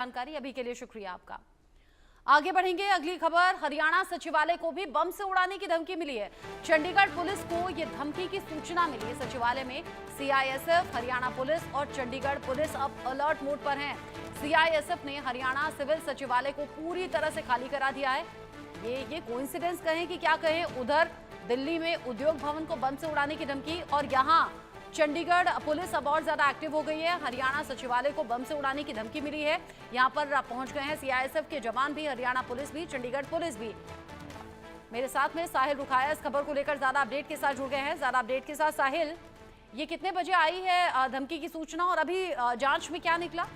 जानकारी अभी के लिए शुक्रिया आपका। आगे बढ़ेंगे, अगली खबर, हरियाणा सचिवालय को भी बम से उड़ाने की धमकी मिली है। चंडीगढ़ पुलिस को यह धमकी की सूचना मिली है। सचिवालय में सीआईएसएफ, हरियाणा पुलिस और चंडीगढ़ पुलिस अब अलर्ट मोड पर हैं। सीआईएसएफ ने हरियाणा सिविल सचिवालय को पूरी तरह से खाली करा दिया है। ये कोइंसिडेंस कहें कि क्या कहें, उधर दिल्ली में उद्योग भवन को बम से उड़ाने की धमकी और यहाँ चंडीगढ़ पुलिस अब और ज्यादा एक्टिव हो गई है। हरियाणा सचिवालय को बम से उड़ाने की धमकी मिली है। यहां पर पहुंच गए हैं सीआईएसएफ के जवान भी, हरियाणा पुलिस भी, चंडीगढ़ पुलिस भी। मेरे साथ में साहिल रुखाया इस खबर को लेकर ज्यादा अपडेट के साथ जुड़ गए हैं। ज्यादा अपडेट के साथ साहिल, ये कितने बजे आई है धमकी की सूचना और अभी जांच में क्या निकला?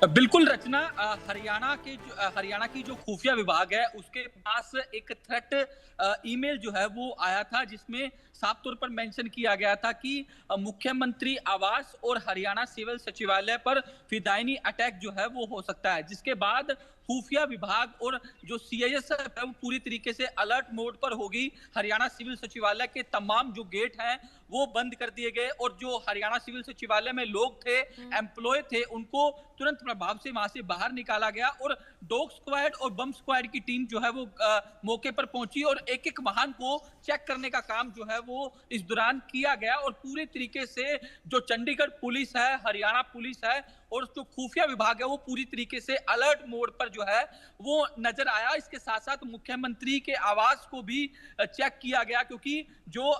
बिल्कुल रचना, हरियाणा की जो खुफिया विभाग है उसके पास एक थ्रेट ईमेल जो है वो आया था, जिसमें साफ तौर पर मेंशन किया गया था कि मुख्यमंत्री आवास और हरियाणा सिविल सचिवालय पर फिदायनी अटैक जो है वो हो सकता है। जिसके बाद खुफिया विभाग और जो सीआईएसएफ है वो पूरी तरीके से अलर्ट मोड पर होगी। हरियाणा सिविल सचिवालय के तमाम जो गेट हैं वो बंद कर दिए गए और जो हरियाणा सिविल सचिवालय में लोग थे, एम्प्लॉय थे, उनको तुरंत प्रभाव से वहां से बाहर निकाला गया और डॉग स्क्वाड और बम स्क्वाड की टीम जो है वो मौके पर पहुंची और एक एक वाहन को चेक करने का काम जो है वो इस दौरान किया गया। और पूरे तरीके से जो चंडीगढ़ पुलिस है, हरियाणा पुलिस है और जो खुफिया विभाग है वो पूरी तरीके से अलर्ट मोड पर जो है वो नजर आया। इसके साथ साथ मुख्यमंत्री के आवास को भी चेक किया गया, क्योंकि जो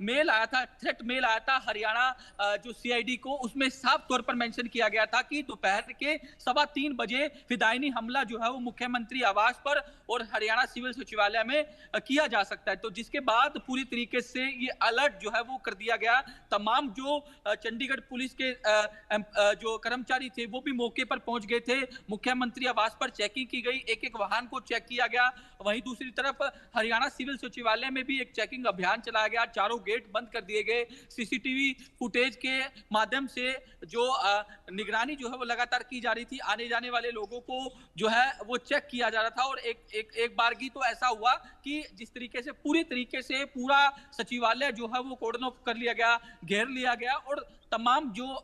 मेल आया था, थ्रेट मेल आया था हरियाणा जो सीआईडी को, उसमें साफ तौर पर मेंशन किया गया था कि दोपहर के 3:15 बजे फिदायनी हमला जो है वो मुख्यमंत्री आवास पर और हरियाणा सिविल सचिवालय में किया जा सकता है। तो जिसके बाद पूरी तरीके से ये अलर्ट जो है वो कर दिया गया। तमाम जो चंडीगढ़ पुलिस के जो कर्मचारी थे वो भी मौके पर पहुंच गए थे। मुख्यमंत्री आवास पर चेकिंग की गई, एक एक वाहन को चेक किया गया। वहीं दूसरी तरफ हरियाणा सिविल सचिवालय में भी एक चेकिंग अभियान चलाया गया। चारों गेट बंद कर दिए गए। सीसीटीवी फुटेज के माध्यम से जो निगरानी जो है वो लगातार की जा रही थी। आने जाने वाले लोगों को जो है वो चेक किया जा रहा था। और एक बारगी तो ऐसा हुआ कि जिस तरीके से पूरी तरीके से पूरा सचिवालय जो है वो कॉर्डन ऑफ कर लिया गया, घेर लिया गया और तमाम जो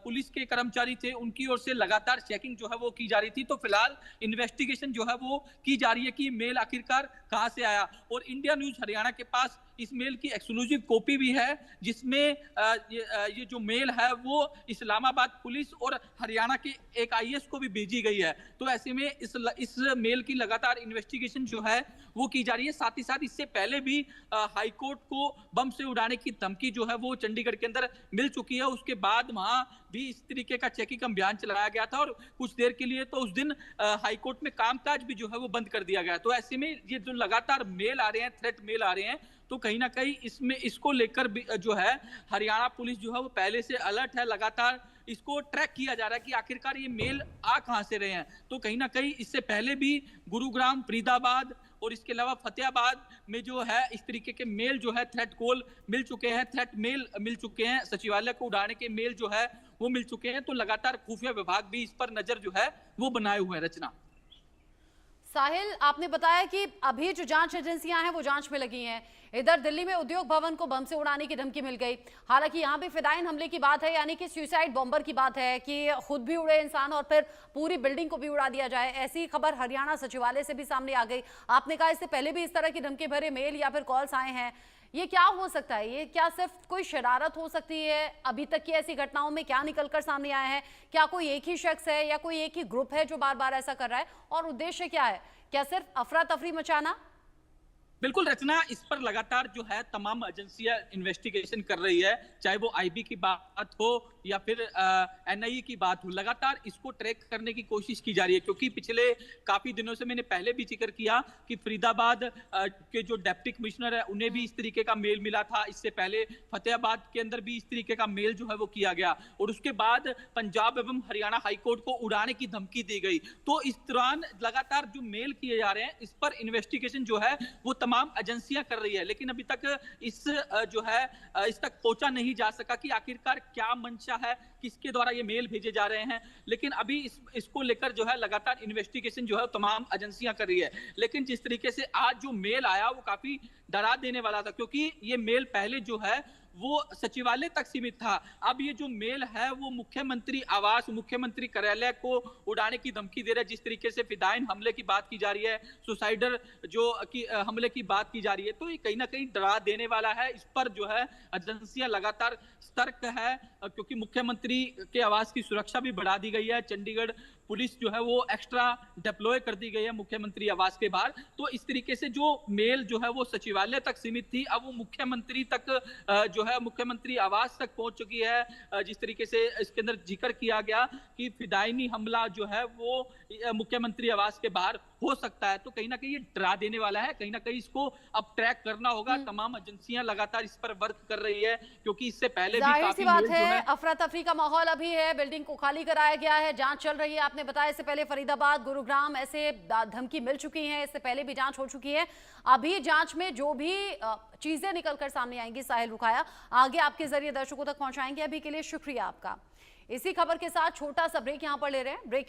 पुलिस के कर्मचारी थे उनकी ओर से लगातार चेकिंग जो है वो की जा रही थी। तो फिलहाल इन्वेस्टिगेशन जो है वो की जा रही है कि मेल आखिरकार कहां से आया। और इंडिया न्यूज हरियाणा के पास इस मेल की एक्सक्लूसिव कॉपी भी है, जिसमें ये जो मेल है वो इस्लामाबाद पुलिस और हरियाणा के एक आईएएस को भी भेजी गई है। तो ऐसे में इस मेल की लगातार इन्वेस्टिगेशन जो है वो की जा रही है। साथ ही साथ इससे पहले भी हाईकोर्ट को बम से उड़ाने की धमकी जो है वो चंडीगढ़ के अंदर मिल चुकी है। उसके बाद वहां भी इस तरीके का चेकिंग अभियान चलाया गया था और कुछ देर के लिए तो उस दिन हाईकोर्ट में कामकाज भी जो है वो बंद कर दिया गया। तो ऐसे में ये जो लगातार मेल आ रहे हैं, थ्रेट मेल आ रहे हैं, तो कहीं ना कहीं इसमें इसको लेकर जो है हरियाणा पुलिस जो है वो पहले से अलर्ट है। लगातार इसको ट्रैक किया जा रहा है कि आखिरकार ये मेल आ कहां से रहे हैं। तो कहीं ना कहीं इससे पहले भी गुरुग्राम, फरीदाबाद और इसके अलावा फतेहाबाद में जो है इस तरीके के मेल जो है थ्रेट कॉल मिल चुके हैं, थ्रेट मेल मिल चुके हैं, सचिवालय को उड़ाने के मेल जो है वो मिल चुके हैं। तो लगातार खुफिया विभाग भी इस पर नजर जो है वो बनाए हुए हैं। रचना, साहिल, आपने बताया कि अभी जो जांच एजेंसियां हैं वो जांच में लगी हैं। इधर दिल्ली में उद्योग भवन को बम से उड़ाने की धमकी मिल गई। हालांकि यहाँ भी फिदायन हमले की बात है, यानी कि सुसाइड बॉम्बर की बात है कि खुद भी उड़े इंसान और फिर पूरी बिल्डिंग को भी उड़ा दिया जाए। ऐसी खबर हरियाणा सचिवालय से भी सामने आ गई। आपने कहा इससे पहले भी इस तरह की धमकी भरे मेल या फिर कॉल्स आए हैं। ये क्या हो सकता है? ये क्या सिर्फ कोई शरारत हो सकती है? अभी तक की ऐसी घटनाओं में क्या निकलकर सामने आया है? क्या कोई एक ही शख्स है या कोई एक ही ग्रुप है जो बार बार ऐसा कर रहा है और उद्देश्य क्या है? क्या सिर्फ अफरा तफरी मचाना? बिल्कुल रचना, इस पर लगातार जो है तमाम एजेंसियां इन्वेस्टिगेशन कर रही है, चाहे वो आईबी की बात हो या फिर एनआईए की बात हो। लगातार इसको ट्रैक करने की कोशिश की जा रही है, क्योंकि पिछले काफी दिनों से मैंने पहले भी जिक्र किया कि फरीदाबाद के जो डिप्टी कमिश्नर है उन्हें भी इस तरीके का मेल मिला था। इससे पहले फतेहाबाद के अंदर भी इस तरीके का मेल जो है वो किया गया और उसके बाद पंजाब एवं हरियाणा हाईकोर्ट को उड़ाने की धमकी दी गई। तो इस दौरान लगातार जो मेल किए जा रहे हैं इस पर इन्वेस्टिगेशन जो है वो तमाम एजेंसियां कर रही है, लेकिन अभी तक इस तक पहुंचा नहीं जा सका कि आखिरकार क्या मंशा है, किसके द्वारा ये मेल भेजे जा रहे हैं। लेकिन अभी इसको लेकर जो है लगातार इन्वेस्टिगेशन जो है तमाम एजेंसियां कर रही है। लेकिन जिस तरीके से आज जो मेल आया वो काफी डरा देने वाला था, क्योंकि ये मेल पहले जो है वो सचिवालय तक सीमित था। अब ये जो मेल है वो मुख्यमंत्री आवास, मुख्यमंत्री कार्यालय को उड़ाने की धमकी दे रहा है। जिस तरीके से फिदायिन हमले की बात की जा रही है, सुसाइडर जो हमले की बात की जा रही है, तो ये कहीं ना कहीं डरा देने वाला है। इस पर जो है एजेंसियां लगातार सतर्क है, क्योंकि मुख्यमंत्री के आवास की सुरक्षा भी बढ़ा दी गई है। चंडीगढ़ पुलिस जो है वो एक्स्ट्रा डिप्लॉय कर दी गई है मुख्यमंत्री आवास के बाहर। तो इस तरीके से जो मेल जो है वो सचिवालय तक सीमित थी, अब वो मुख्यमंत्री तक जो है मुख्यमंत्री आवास तक पहुंच चुकी है। जिस तरीके से इसके अंदर जिक्र किया गया कि फिदायनी हमला जो है वो मुख्यमंत्री आवास के बाहर हो सकता है, तो कहीं ना कहीं ये डरा देने वाला है। कहीं ना कहीं इसको अब ट्रैक करना होगा। तमाम एजेंसियां लगातार इस पर वर्क कर रही है, क्योंकि इससे पहले भी जाहिर सी काफी बात मेल जो है, है अफरा तफरी का माहौल अभी है, बिल्डिंग को खाली कराया गया है, जांच चल रही है। आपने बताया इससे पहले फरीदाबाद, गुरुग्राम ऐसे धमकी मिल चुकी है, इससे पहले भी जांच हो चुकी है। अभी जांच में जो भी चीजें निकलकर सामने आएंगी, साहिल रुकाया आगे आपके जरिए दर्शकों तक पहुंचाएंगे। अभी के लिए शुक्रिया आपका। इसी खबर के साथ छोटा सा ब्रेक यहां पर ले रहे हैं। ब्रेक